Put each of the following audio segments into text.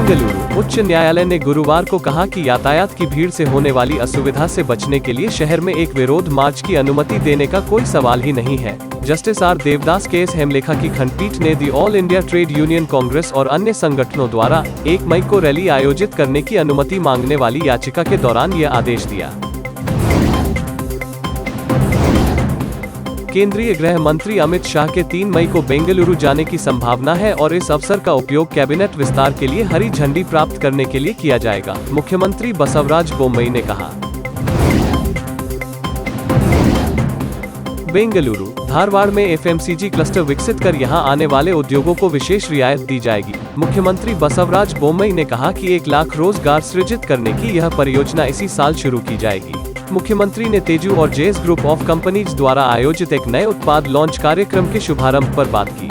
बेंगलुरु उच्च न्यायालय ने गुरुवार को कहा कि यातायात की भीड़ से होने वाली असुविधा से बचने के लिए शहर में एक विरोध मार्च की अनुमति देने का कोई सवाल ही नहीं है। जस्टिस आर देवदास के एस हेमलेखा की खंडपीठ ने the all India trade union Congress और अन्य संगठनों द्वारा 1 मई को रैली आयोजित करने की अनुमति मांगने वाली याचिका के दौरान यह आदेश दिया। केंद्रीय गृह मंत्री अमित शाह के 3 मई को बेंगलुरु जाने की संभावना है और इस अवसर का उपयोग कैबिनेट विस्तार के लिए हरी झंडी प्राप्त करने के लिए किया जाएगा, मुख्यमंत्री बसवराज बोम्मई ने कहा। बेंगलुरु धारवाड़ में एफएमसीजी क्लस्टर विकसित कर यहां आने वाले उद्योगों को विशेष रियायत दी जाएगी। मुख्यमंत्री बसवराज बोम्मई ने कहा कि 1 लाख रोजगार सृजित करने की यह परियोजना इसी साल शुरू की जाएगी। मुख्यमंत्री ने तेजू और जेएस ग्रुप ऑफ कंपनीज द्वारा आयोजित एक नए उत्पाद लॉन्च कार्यक्रम के शुभारंभ पर बात की।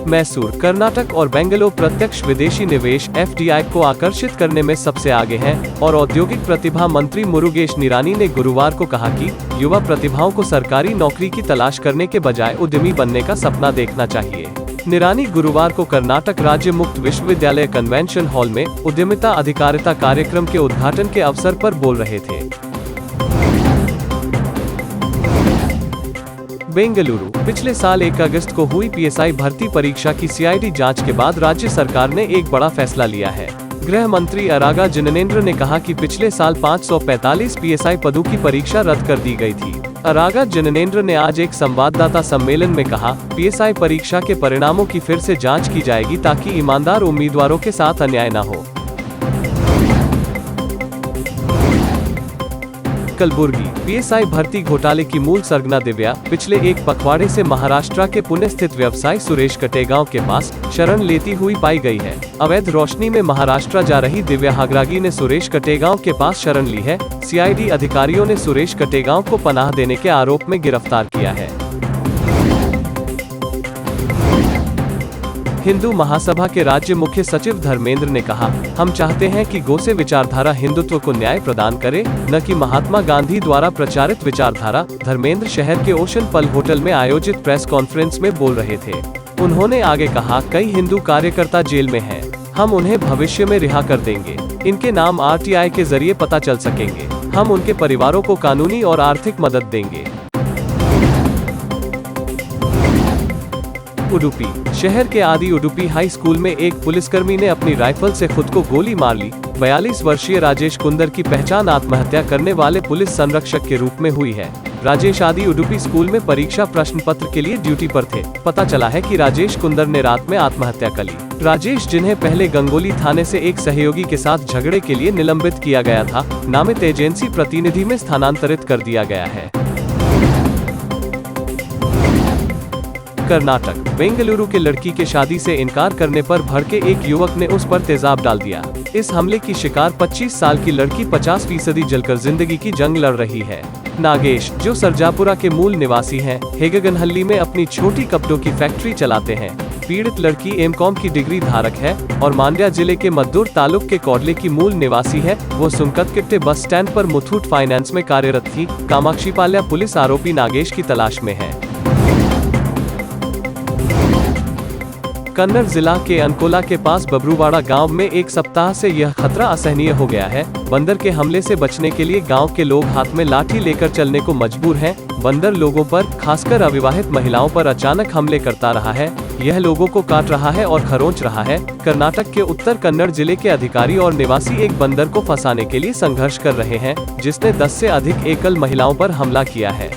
मैसूर, कर्नाटक और बेंगलोर प्रत्यक्ष विदेशी निवेश एफडीआई को आकर्षित करने में सबसे आगे हैं और औद्योगिक प्रतिभा मंत्री मुरुगेश निरानी ने गुरुवार को कहा कि युवा प्रतिभाओं को सरकारी नौकरी की तलाश करने के बजाय उद्यमी बनने का सपना देखना चाहिए। निरानी गुरुवार को कर्नाटक राज्य मुक्त विश्वविद्यालय कन्वेंशन हॉल में उद्यमिता अधिकारिता कार्यक्रम के उद्घाटन के अवसर पर बोल रहे थे। बेंगलुरु पिछले साल 1 अगस्त को हुई पीएसआई भर्ती परीक्षा की सीआईडी जांच के बाद राज्य सरकार ने एक बड़ा फैसला लिया है। गृह मंत्री अरागा जिनेंद्र ने कहा कि पिछले साल 545 पीएसआई पदों की परीक्षा रद्द कर दी गई थी। अरागा जिनेंद्र ने आज एक संवाददाता सम्मेलन में कहा, पीएसआई परीक्षा के परिणामों की फिर से जांच की जाएगी ताकि ईमानदार उम्मीदवारों के साथ अन्याय न हो। कलबुर्गी पीएसआई भर्ती घोटाले की मूल सरगना दिव्या पिछले एक पखवाड़े से महाराष्ट्र के पुणे स्थित व्यवसायी सुरेश कटेगांव के पास शरण लेती हुई पाई गई है। अवैध रोशनी में महाराष्ट्र जा रही दिव्या हागरागी ने सुरेश कटेगांव के पास शरण ली है। सीआईडी अधिकारियों ने सुरेश कटेगांव को पनाह देने के आरोप में गिरफ्तार किया है। हिंदू महासभा के राज्य मुख्य सचिव धर्मेंद्र ने कहा, हम चाहते हैं कि गोसे विचारधारा हिंदुत्व को न्याय प्रदान करे, न कि महात्मा गांधी द्वारा प्रचारित विचारधारा। धर्मेंद्र शहर के ओशन पल होटल में आयोजित प्रेस कॉन्फ्रेंस में बोल रहे थे। उन्होंने आगे कहा, कई हिंदू कार्यकर्ता जेल में हैं। हम उन्हें भविष्य में रिहा कर देंगे। इनके नाम आरटीआई के जरिए पता चल सकेंगे। हम उनके परिवारों को कानूनी और आर्थिक मदद देंगे। उडुपी शहर के आदि उडुपी हाई स्कूल में एक पुलिसकर्मी ने अपनी राइफल से खुद को गोली मार ली। 42 वर्षीय राजेश कुंदर की पहचान आत्महत्या करने वाले पुलिस संरक्षक के रूप में हुई है। राजेश आदि उडुपी स्कूल में परीक्षा प्रश्न पत्र के लिए ड्यूटी पर थे। पता चला है कि राजेश कुंदर ने रात में आत्महत्या कर ली। राजेश, जिन्हें पहले गंगोली थाने से एक सहयोगी के साथ झगड़े के लिए निलंबित किया गया था, नामित एजेंसी प्रतिनिधि में स्थानांतरित कर दिया गया है। कर्नाटक बेंगलुरु के लड़की के शादी से इनकार करने पर भड़के एक युवक ने उस पर तेजाब डाल दिया। इस हमले की शिकार 25 साल की लड़की 50% जलकर जिंदगी की जंग लड़ रही है। नागेश, जो सरजापुरा के मूल निवासी हैं, हेगगनहल्ली में अपनी छोटी कपड़ों की फैक्ट्री चलाते हैं। पीड़ित लड़की एमकॉम की डिग्री धारक है और मांड्या जिले के मद्दूर तालुक के कोडले की मूल निवासी है। वो सुंकतकिट्टे बस स्टैंड पर मुथूट फाइनेंस में कार्यरत थी। कामाक्षीपाल्या पुलिस आरोपी नागेश की तलाश में है। कन्नड़ जिला के अनकोला के पास बबरूवाड़ा गांव में एक सप्ताह से यह खतरा असहनीय हो गया है। बंदर के हमले से बचने के लिए गांव के लोग हाथ में लाठी लेकर चलने को मजबूर हैं। बंदर लोगों पर, खासकर अविवाहित महिलाओं पर अचानक हमले करता रहा है। यह लोगों को काट रहा है और खरोंच रहा है। कर्नाटक के उत्तर कन्नड़ जिले के अधिकारी और निवासी एक बंदर को फंसाने के लिए संघर्ष कर रहे हैं, जिसने 10 से अधिक एकल महिलाओं पर हमला किया है।